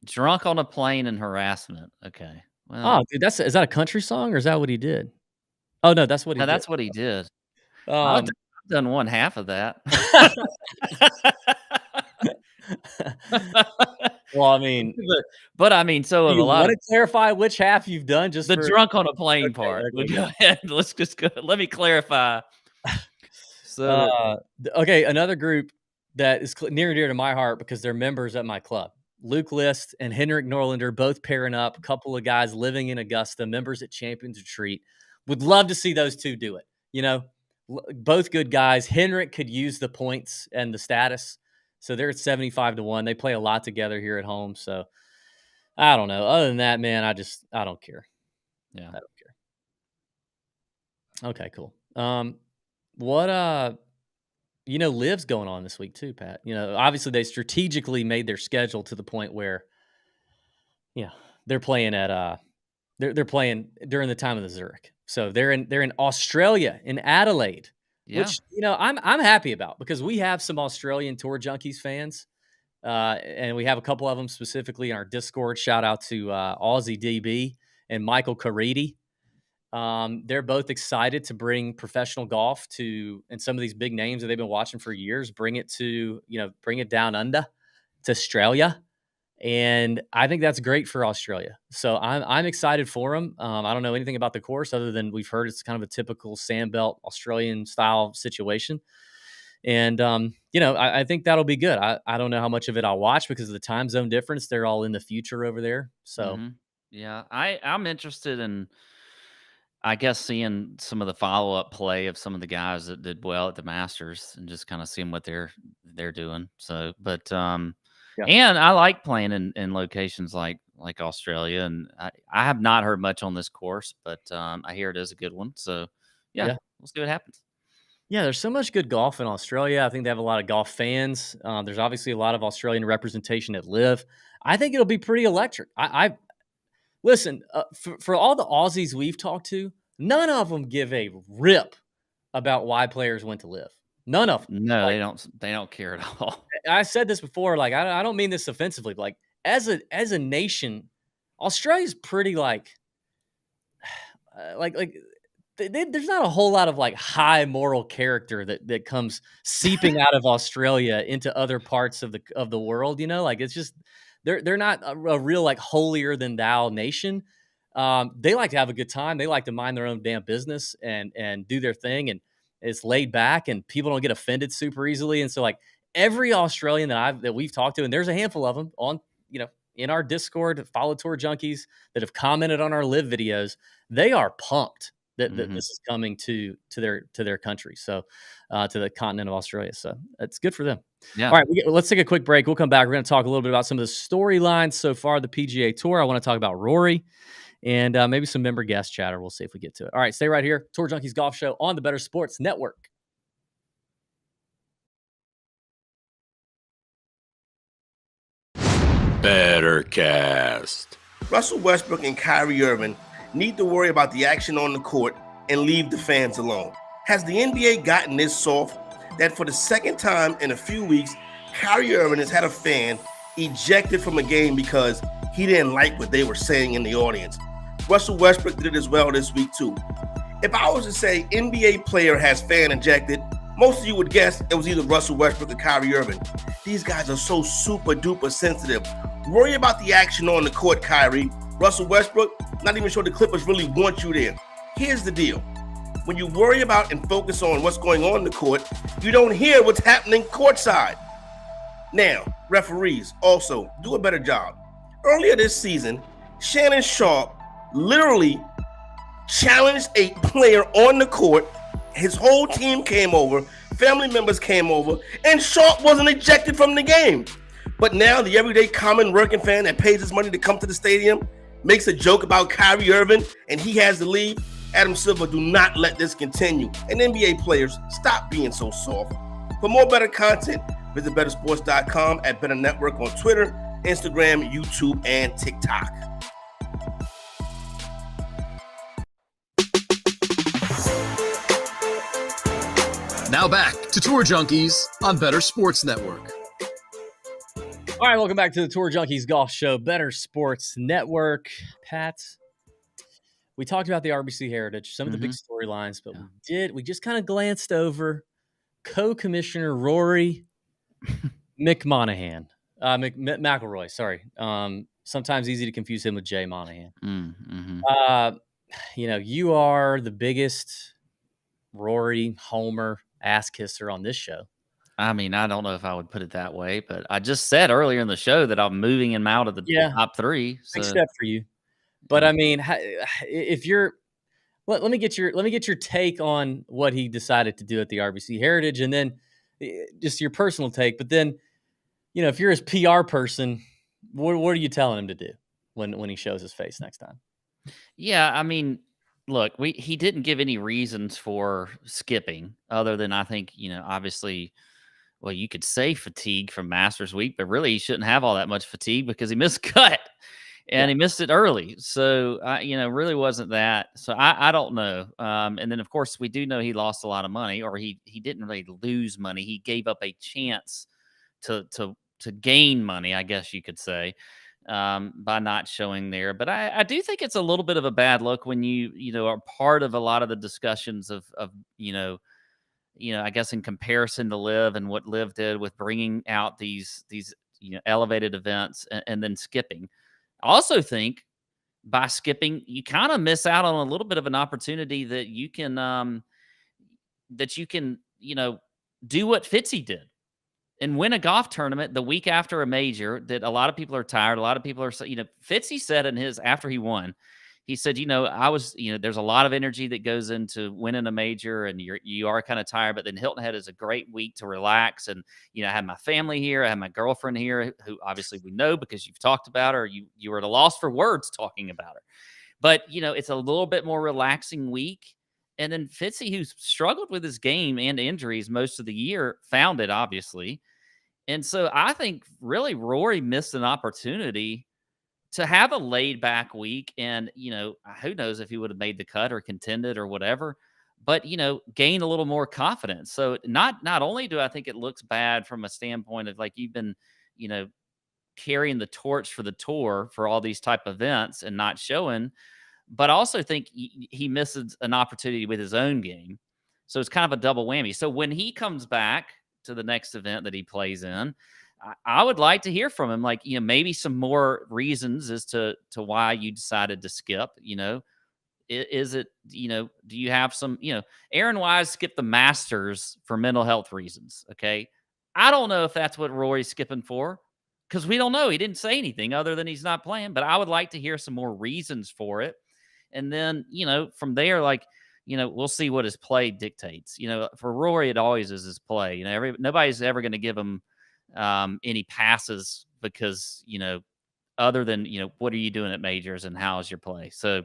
drunk on a plane and harassment. Okay. Well, Oh, dude, is that a country song or is that what he did? Oh, no, that's what he no, did. that's what he did. Um, I've done one half of that. well, I mean, but I mean, so do have you a lot wanna of clarify which half you've done just the for drunk on a plane Okay, part. okay, But go ahead. Let's just go. Let me clarify. So okay, another group that is near and dear to my heart because they're members at my club. Luke List and Henrik Norlander both pairing up, a couple of guys living in Augusta, members at Champions Retreat. Would love to see those two do it. You know, both good guys. Henrik could use the points and the status. So they're at 75-1. They play a lot together here at home. So I don't know. Other than that, man, I don't care. yeah. I don't care. Okay, cool. What Liv's going on this week too, Pat. You know, obviously they strategically made their schedule to the point where, they're playing at they're playing during the time of the Zurich. So they're in Australia, in Adelaide, Yeah. which I'm happy about because we have some Australian Tour Junkies fans, and we have a couple of them specifically in our Discord. Shout out to Aussie DB and Michael Caridi. They're both excited to bring professional golf and some of these big names that they've been watching for years, bring it down under to Australia. And I think that's great for Australia. So I'm excited for them. I don't know anything about the course other than we've heard it's kind of a typical Sandbelt Australian style situation. And, I think that'll be good. I don't know how much of it I'll watch because of the time zone difference. They're all in the future over there. So, Yeah, I'm interested in, I guess, seeing some of the follow-up play of some of the guys that did well at the Masters and just kind of seeing what they're doing. So, but and I like playing in locations like Australia, and I have not heard much on this course, but I hear it is a good one. So, yeah. We'll see what happens. Yeah, there's so much good golf in Australia. I think they have a lot of golf fans. There's obviously a lot of Australian representation at Live. I think it'll be pretty electric. Listen, for all the Aussies we've talked to, none of them give a rip about why players went to Live. None of them. No, they don't care at all. I said this before. Like, I don't mean this offensively. But like, as a nation, Australia's pretty there's not a whole lot of like high moral character that comes seeping out of Australia into other parts of the world. Like it's just they're not a real like holier than thou nation. They like to have a good time. They like to mind their own damn business and do their thing, and it's laid back, and people don't get offended super easily. And so like every Australian that we've talked to, and there's a handful of them on in our Discord, follow Tour Junkies, that have commented on our Live videos, they are pumped that this is coming to their country, so to the continent of Australia. So it's good for them. Yeah. All right, let's take a quick break. We'll come back. We're going to talk a little bit about some of the storylines so far, the PGA Tour. I want to talk about Rory and maybe some member guest chatter. We'll see if we get to it. All right, stay right here. Tour Junkies Golf Show on the Better Sports Network. Better Cast. Russell Westbrook and Kyrie Irving need to worry about the action on the court and leave the fans alone. Has the NBA gotten this soft that for the second time in a few weeks, Kyrie Irving has had a fan ejected from a game because he didn't like what they were saying in the audience? Russell Westbrook did it as well this week too. If I was to say NBA player has fan ejected, most of you would guess it was either Russell Westbrook or Kyrie Irving. These guys are so super duper sensitive. Worry about the action on the court, Kyrie. Russell Westbrook, not even sure the Clippers really want you there. Here's the deal. When you worry about and focus on what's going on in the court, you don't hear what's happening courtside. Now, referees also do a better job. Earlier this season, Shannon Sharpe literally challenged a player on the court. His whole team came over, family members came over, and Sharpe wasn't ejected from the game. But now the everyday common working fan that pays his money to come to the stadium makes a joke about Kyrie Irving and he has to leave. Adam Silver, do not let this continue. And NBA players, stop being so soft. For more better content, visit bettersports.com, at Better Network on Twitter, Instagram, YouTube, and TikTok. Now back to Tour Junkies on Better Sports Network. All right, welcome back to the Tour Junkies Golf Show, Better Sports Network. Pat, we talked about the RBC Heritage, some of the big storylines, but we just kind of glanced over co-commissioner Rory McIlroy. Sorry. Sometimes easy to confuse him with Jay Monahan. You are the biggest Rory Homer ass kisser on this show. I mean, I don't know if I would put it that way, but I just said earlier in the show that I'm moving him out of the top three. So. Big step for you. But I mean, if you're, let me get your take on what he decided to do at the RBC Heritage, and then just your personal take. But then, if you're his PR person, what are you telling him to do when he shows his face next time? Yeah, I mean, look, he didn't give any reasons for skipping other than, I think, obviously. Well, you could say fatigue from Masters Week, but really he shouldn't have all that much fatigue because he missed cut and he missed it early. So, really wasn't that. So I don't know. And then, of course, we do know he lost a lot of money, or he didn't really lose money. He gave up a chance to gain money, I guess you could say, by not showing there. But I do think it's a little bit of a bad look when you are part of a lot of the discussions of I guess in comparison to Liv and what Liv did with bringing out these elevated events and then skipping. I also think by skipping, you kind of miss out on a little bit of an opportunity that you can do what Fitzy did and win a golf tournament the week after a major that a lot of people are tired. A lot of people are, Fitzy said after he won, he said, there's a lot of energy that goes into winning a major and you are kind of tired, but then Hilton Head is a great week to relax. And, I had my family here. I had my girlfriend here who obviously we know because you've talked about her. You were at a loss for words talking about her, but it's a little bit more relaxing week. And then Fitzy, who struggled with his game and injuries most of the year, found it obviously. And so I think really Rory missed an opportunity to have a laid back week and, who knows if he would have made the cut or contended or whatever, but, gain a little more confidence. So not only do I think it looks bad from a standpoint of like you've been, carrying the torch for the tour for all these type of events and not showing, but I also think he misses an opportunity with his own game. So it's kind of a double whammy. So when he comes back to the next event that he plays in, I would like to hear from him, like, maybe some more reasons as to why you decided to skip. Is it, do you have some, Aaron Wise skipped the Masters for mental health reasons. Okay. I don't know if that's what Rory's skipping for because we don't know. He didn't say anything other than he's not playing, but I would like to hear some more reasons for it. And then, from there, like, we'll see what his play dictates. For Rory, it always is his play. Nobody's ever going to give him any passes because, other than, what are you doing at majors and how's your play? So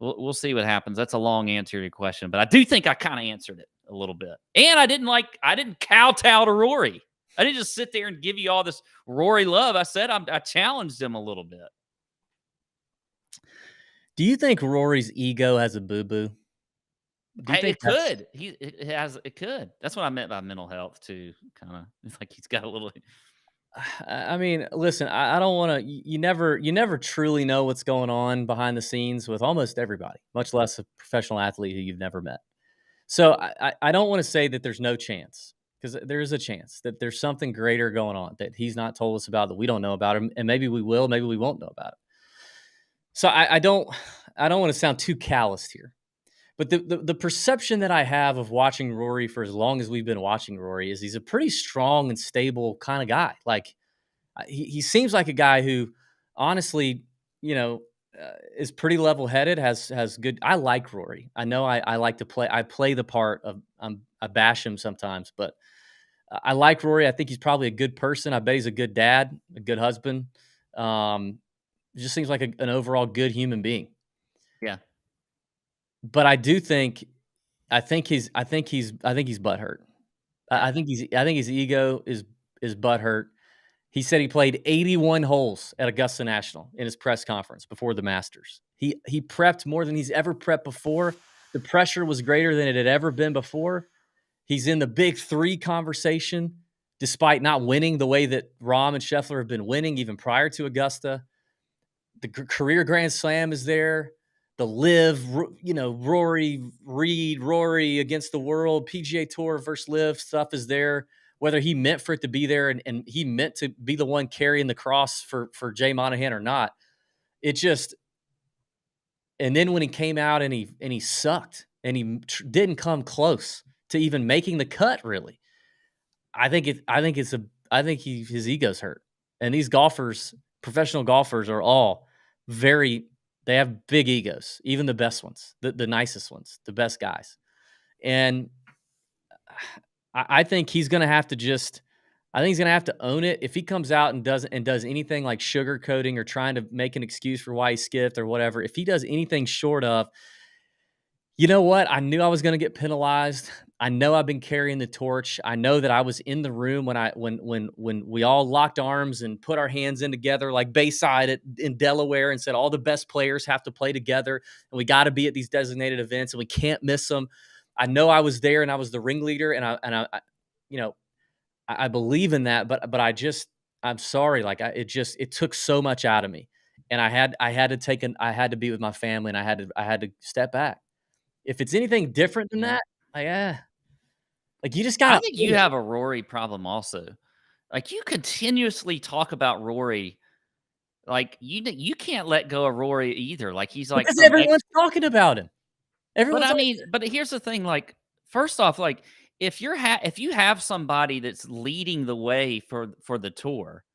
we'll see what happens. That's a long answer to your question, but I do think I kind of answered it a little bit. And I didn't kowtow to Rory. I didn't just sit there and give you all this Rory love. I said I challenged him a little bit. Do you think Rory's ego has a boo-boo? It could. It could. That's what I meant by mental health too. Kind of, it's like he's got a little. I mean, listen, I don't want to. You never truly know what's going on behind the scenes with almost everybody, much less a professional athlete who you've never met. So I don't want to say that there's no chance, because there is a chance that there's something greater going on that he's not told us about, that we don't know about him, and maybe we will, maybe we won't know about it. So I don't want to sound too calloused here. But the perception that I have of watching Rory for as long as we've been watching Rory is he's a pretty strong and stable kind of guy. Like he seems like a guy who, honestly, is pretty level headed. Has good. I like Rory. I know I like to play. I play the part of I bash him sometimes, but I like Rory. I think he's probably a good person. I bet he's a good dad, a good husband. Just seems like an overall good human being. Yeah. But I do think I think he's butthurt. I think his ego is butthurt. He said he played 81 holes at Augusta National in his press conference before the Masters. He prepped more than he's ever prepped before. The pressure was greater than it had ever been before. He's in the big three conversation, despite not winning the way that Rahm and Scheffler have been winning even prior to Augusta. The career Grand Slam is there. The Live, Rory Reed, Rory against the world, PGA Tour versus Live stuff is there. Whether he meant for it to be there and he meant to be the one carrying the cross for Jay Monahan or not, it just. And then when he came out and he sucked and he didn't come close to even making the cut, really, I think his ego's hurt. And these golfers, professional golfers, are all they have big egos, even the best ones, the nicest ones, the best guys. And I think he's going to have to own it. If he comes out and does anything like sugarcoating or trying to make an excuse for why he skipped or whatever, if he does anything short of, you know what? I knew I was going to get penalized. I know I've been carrying the torch. I know that I was in the room when we all locked arms and put our hands in together like Bayside in Delaware and said all the best players have to play together and we got to be at these designated events and we can't miss them. I know I was there and I was the ringleader and I believe in that, but I'm sorry. Like it took so much out of me, and I had to be with my family and I had to step back. If it's anything different than that, like you just gotta. I think you have a Rory problem also. Like you continuously talk about Rory, like you can't let go of Rory either. Like he's like because everyone's talking about him. But here's the thing. Like first off, like if you have somebody that's leading the way for the tour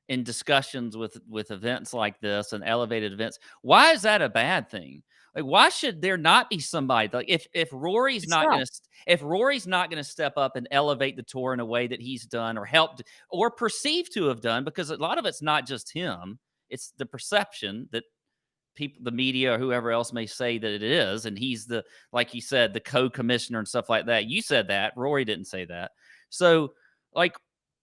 in discussions with events like this and elevated events, why is that a bad thing? Like, why should there not be somebody like if Rory's not going to step up and elevate the tour in a way that he's done or helped or perceived to have done, because a lot of it's not just him, it's the perception that people, the media or whoever else may say that it is, and he's like you said, the co-commissioner and stuff like that. You said that. Rory didn't say that. So, like,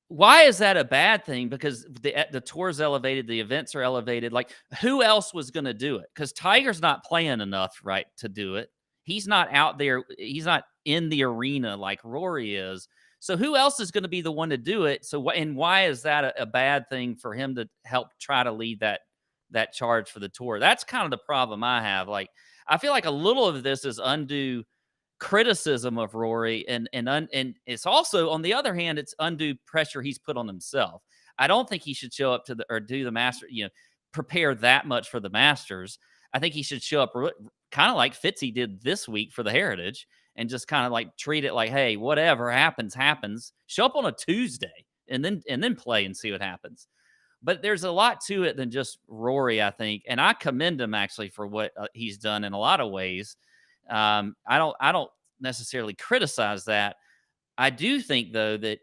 why is that a bad thing? Because the tour's elevated, the events are elevated. Like, who else was going to do it? Because Tiger's not playing enough, right, to do it. He's not out there. He's not in the arena like Rory is. So who else is going to be the one to do it? So, and why is that a bad thing for him to help try to lead that charge for the tour? That's kind of the problem I have. Like, I feel like a little of this is undue criticism of Rory, and it's also, on the other hand, it's undue pressure he's put on himself. I don't think he should show up to do the Master, prepare that much for the Masters. I think he should show up kind of like Fitzy did this week for the Heritage, and just kind of like treat it like, hey, whatever happens. Show up on a Tuesday and then play and see what happens. But there's a lot to it than just Rory, I think, and I commend him actually for what he's done in a lot of ways. I don't necessarily criticize that. I do think though that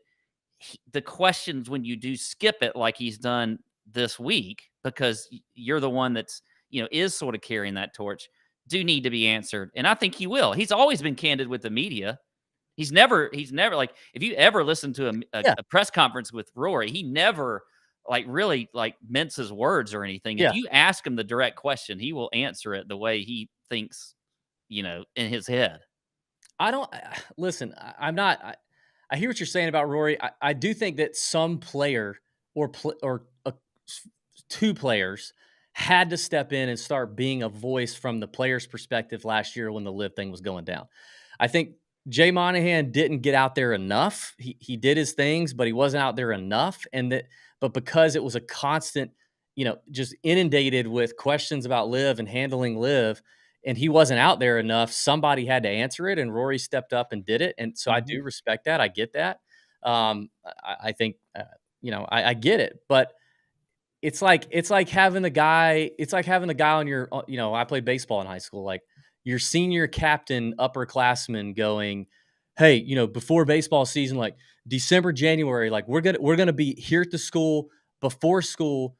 the questions when you do skip it like he's done this week, because you're the one that's is sort of carrying that torch, do need to be answered, and I think he will. He's always been candid with the media. He's never like, if you ever listen to a press conference with Rory, he never like really like minces words or anything. Yeah. If you ask him the direct question, he will answer it the way he thinks, in his head. Listen, I hear what you're saying about Rory. I do think that some player or two players had to step in and start being a voice from the player's perspective last year when the Live thing was going down. I think Jay Monahan didn't get out there enough. He did his things, but he wasn't out there enough. But because it was a constant, just inundated with questions about Live and handling Live, and he wasn't out there enough, somebody had to answer it, and Rory stepped up and did it. And so I do respect that. I get that. I think, I get it, but it's like having the guy on your, I played baseball in high school, like your senior captain, upperclassman going, hey, before baseball season, like December, January, like we're going to be here at the school before school,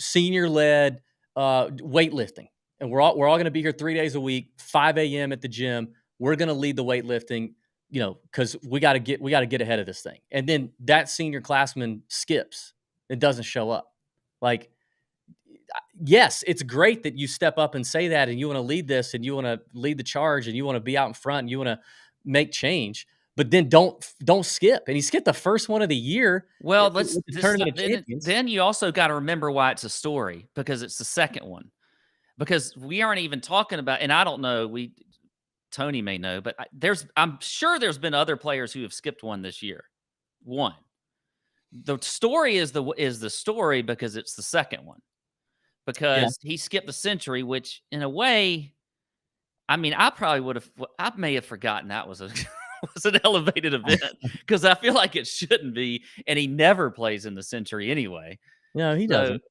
senior led weightlifting. and we're all going to be here 3 days a week, 5 a.m. at the gym. We're going to lead the weightlifting, because we got to get ahead of this thing. And then that senior classman skips. It doesn't show up. Like, yes, it's great that you step up and say that, and you want to lead this, and you want to lead the charge, and you want to be out in front, and you want to make change. But then don't skip. And he skipped the first one of the year. Well, with the Tournament of Champions. Then you also got to remember why it's a story, because it's the second one. Because we aren't even talking about, and I don't know, Tony may know, but I'm sure there's been other players who have skipped one this year. One. The story is the story because it's the second one. Because he skipped the century, which in a way, I mean, I may have forgotten that was was an elevated event, because I feel like it shouldn't be, and he never plays in the century anyway. No, he doesn't.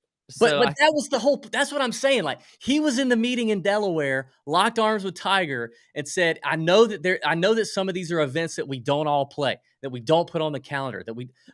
But that was the whole. That's what I'm saying. Like, he was in the meeting in Delaware, locked arms with Tiger, and said, "I know that some of these are events that we don't all play, that we don't put on the calendar,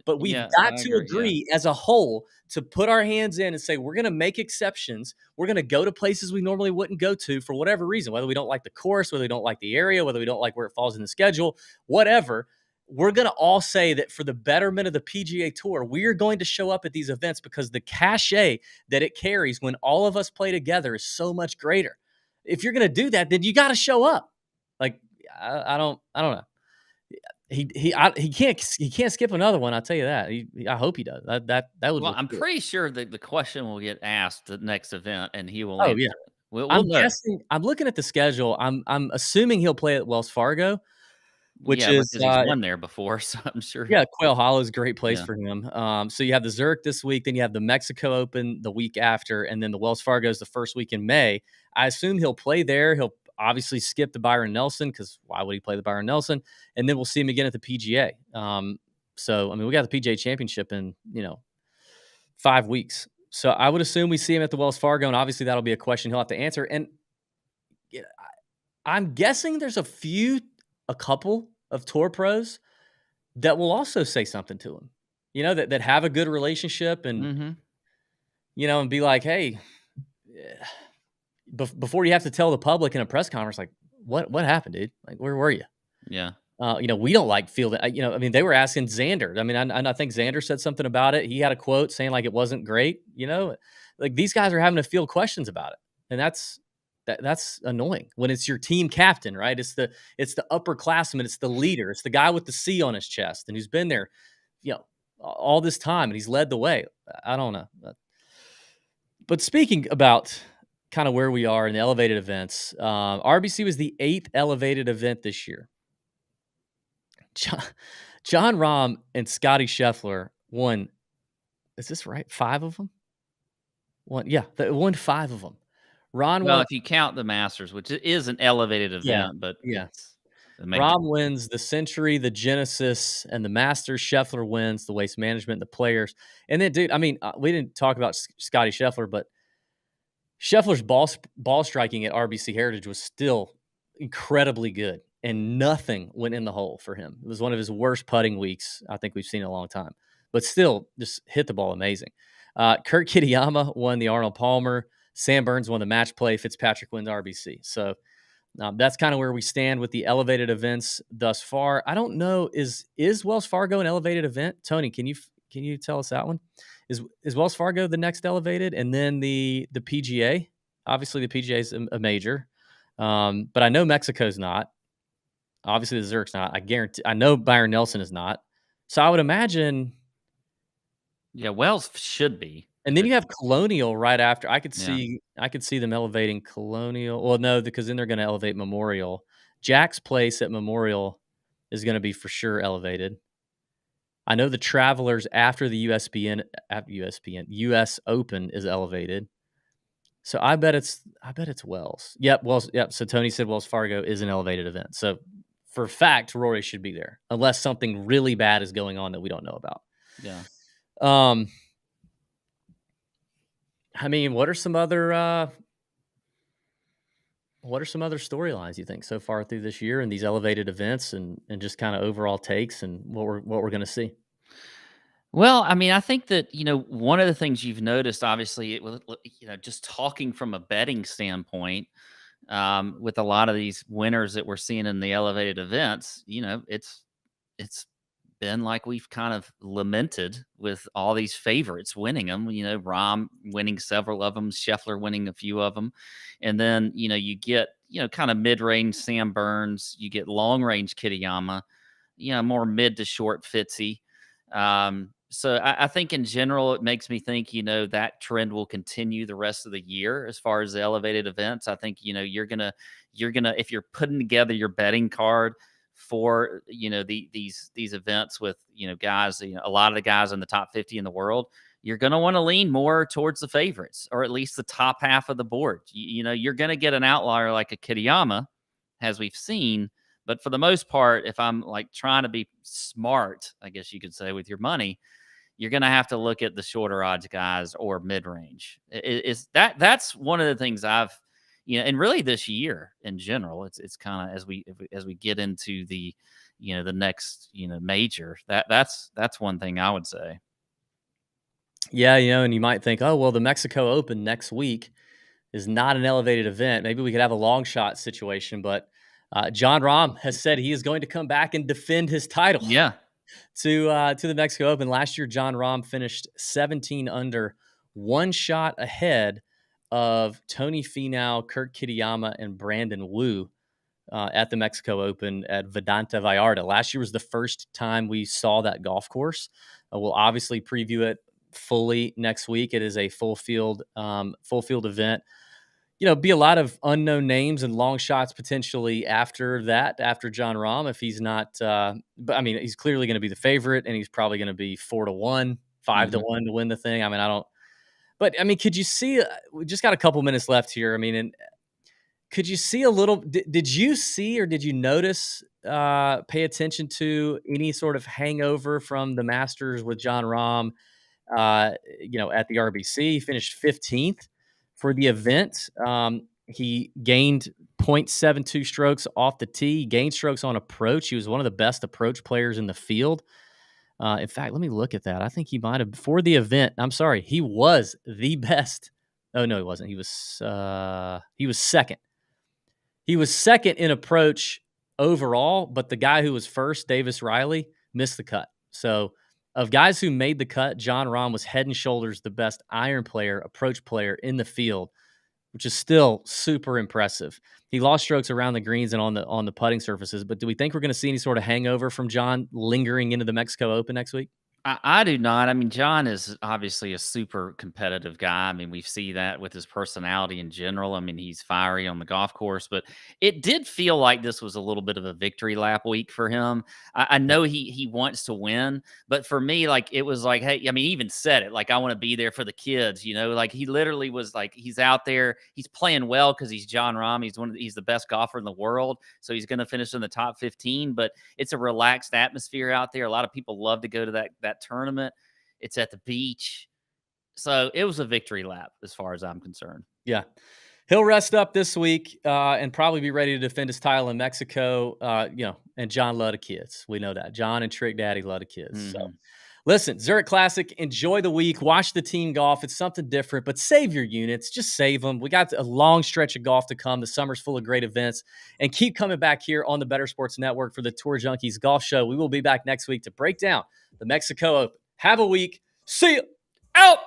but we've got to agree as a whole to put our hands in and say we're going to make exceptions. We're going to go to places we normally wouldn't go to for whatever reason, whether we don't like the course, whether we don't like the area, whether we don't like where it falls in the schedule, whatever." We're going to all say that for the betterment of the PGA Tour, we are going to show up at these events because the cachet that it carries when all of us play together is so much greater. If you're going to do that, then you got to show up. Like, I don't know. He can't skip another one. I'll tell you that. I hope he does. That would. Well, I'm pretty sure that the question will get asked the next event, and he will. Oh answer yeah. it. We'll I'm know. guessing. I'm looking at the schedule. I'm assuming he'll play at Wells Fargo. Which is because he's won there before, so I'm sure. Yeah, Quail Hollow is a great place for him. So you have the Zurich this week, then you have the Mexico Open the week after, and then the Wells Fargo is the first week in May. I assume he'll play there. He'll obviously skip the Byron Nelson, because why would he play the Byron Nelson? And then we'll see him again at the PGA. So I mean, we got the PGA Championship in 5 weeks. So I would assume we see him at the Wells Fargo, and obviously that'll be a question he'll have to answer. And I'm guessing there's a couple of tour pros that will also say something to him, that have a good relationship and, and be like, hey, before you have to tell the public in a press conference, like, what happened, dude? Like, where were you? Yeah. We don't like fielding. I mean, they were asking Xander. I mean, I think Xander said something about it. He had a quote saying like it wasn't great, like these guys are having to field questions about it. And that's annoying when it's your team captain, right? It's the upperclassman. It's the leader. It's the guy with the C on his chest and who's been there, all this time, and he's led the way. I don't know. But speaking about kind of where we are in the elevated events, RBC was the 8th elevated event this year. John Rahm and Scotty Scheffler won. Is this right? 5 of them? They won 5 of them. If you count the Masters, which is an elevated event, but Rahm wins the Century, the Genesis, and the Masters. Scheffler wins the Waste Management, the Players. And then, dude, I mean, we didn't talk about Scotty Scheffler, but Scheffler's ball striking at RBC Heritage was still incredibly good, and nothing went in the hole for him. It was one of his worst putting weeks I think we've seen in a long time, but still just hit the ball amazing. Kurt Kitayama won the Arnold Palmer. Sam Burns won the match play. Fitzpatrick wins RBC. So that's kind of where we stand with the elevated events thus far. I don't know. Is Wells Fargo an elevated event? Tony, can you tell us that one? Is Wells Fargo the next elevated? And then the PGA? Obviously, the PGA is a major. But I know Mexico's not. Obviously, the Zurich's not. I know Byron Nelson is not. So I would imagine. Yeah, Wells should be. And then you have Colonial right after. I could see them elevating Colonial. Well, no, because then they're going to elevate Memorial. Jack's Place at Memorial is going to be for sure elevated. I know the Travelers after the US Open is elevated. So I bet it's Wells. Yep, Wells. Yep. So Tony said Wells Fargo is an elevated event. So for a fact, Rory should be there unless something really bad is going on that we don't know about. Yeah. I mean, what are some other storylines you think so far through this year and these elevated events and just kind of overall takes and what we're going to see? Well, I mean, I think that, one of the things you've noticed, obviously, just talking from a betting standpoint, with a lot of these winners that we're seeing in the elevated events, it's been like we've kind of lamented with all these favorites winning them. Rahm winning several of them, Scheffler winning a few of them, and then you get kind of mid range Sam Burns, you get long range Kitayama, more mid to short Fitzy. So I think in general, it makes me think, that trend will continue the rest of the year as far as the elevated events. I think, you're gonna, if you're putting together your betting card for, these events with, guys, a lot of the guys in the top 50 in the world, you're going to want to lean more towards the favorites, or at least the top half of the board. You're going to get an outlier like a Kitayama, as we've seen. But for the most part, if I'm like trying to be smart, I guess you could say, with your money, you're going to have to look at the shorter odds guys or mid range. That's one of the things I've, and really this year in general, it's kind of as we get into the, the next, major, that's one thing I would say. Yeah, and you might think, oh, well, the Mexico Open next week is not an elevated event. Maybe we could have a long shot situation, but Jon Rahm has said he is going to come back and defend his title. Yeah. To the Mexico Open. Last year, Jon Rahm finished 17 under, one shot ahead of Tony Finau, Kurt Kitayama, and Brandon Wu at the Mexico Open at Vedanta Vallarta. Last year was the first time we saw that golf course. We'll obviously preview it fully next week. It is a full field event. Be a lot of unknown names and long shots potentially after Jon Rahm, if he's not, but I mean, he's clearly going to be the favorite, and he's probably going to be 4-1, 5-1 to win the thing. I mean, could you see, we just got a couple minutes left here. I mean, and could you see a little, did you see, or did you notice, pay attention to any sort of hangover from the Masters with Jon Rahm, at the RBC? He finished 15th. For the event, he gained 0.72 strokes off the tee. He gained strokes on approach. He was one of the best approach players in the field. In fact, let me look at that. I think he might have, before the event, I'm sorry, he was the best. Oh, no, he wasn't. He was second. He was second in approach overall, but the guy who was first, Davis Riley, missed the cut. So of guys who made the cut, Jon Rahm was head and shoulders the best iron player, approach player in the field, which is still super impressive. He lost strokes around the greens and on the putting surfaces, but do we think we're going to see any sort of hangover from Jon lingering into the Mexico Open next week? I do not. I mean, Jon is obviously a super competitive guy. I mean, we see that with his personality in general. I mean, he's fiery on the golf course, but it did feel like this was a little bit of a victory lap week for him. I know he wants to win, but for me, like, it was like, hey, I mean, he even said it, like, I want to be there for the kids, like he literally was like, he's out there, he's playing well because he's Jon Rahm. He's the best golfer in the world. So he's going to finish in the top 15, but it's a relaxed atmosphere out there. A lot of people love to go to that tournament. It's at the beach. So it was a victory lap as far as I'm concerned. Yeah. He'll rest up this week and probably be ready to defend his title in Mexico. And Jon loved the kids. We know that. Jon and Trick Daddy love the kids. Mm-hmm. So listen, Zurich Classic, enjoy the week. Watch the team golf. It's something different, but save your units. Just save them. We got a long stretch of golf to come. The summer's full of great events. And keep coming back here on the Better Sports Network for the Tour Junkies Golf Show. We will be back next week to break down the Mexico Open. Have a week. See you. Out.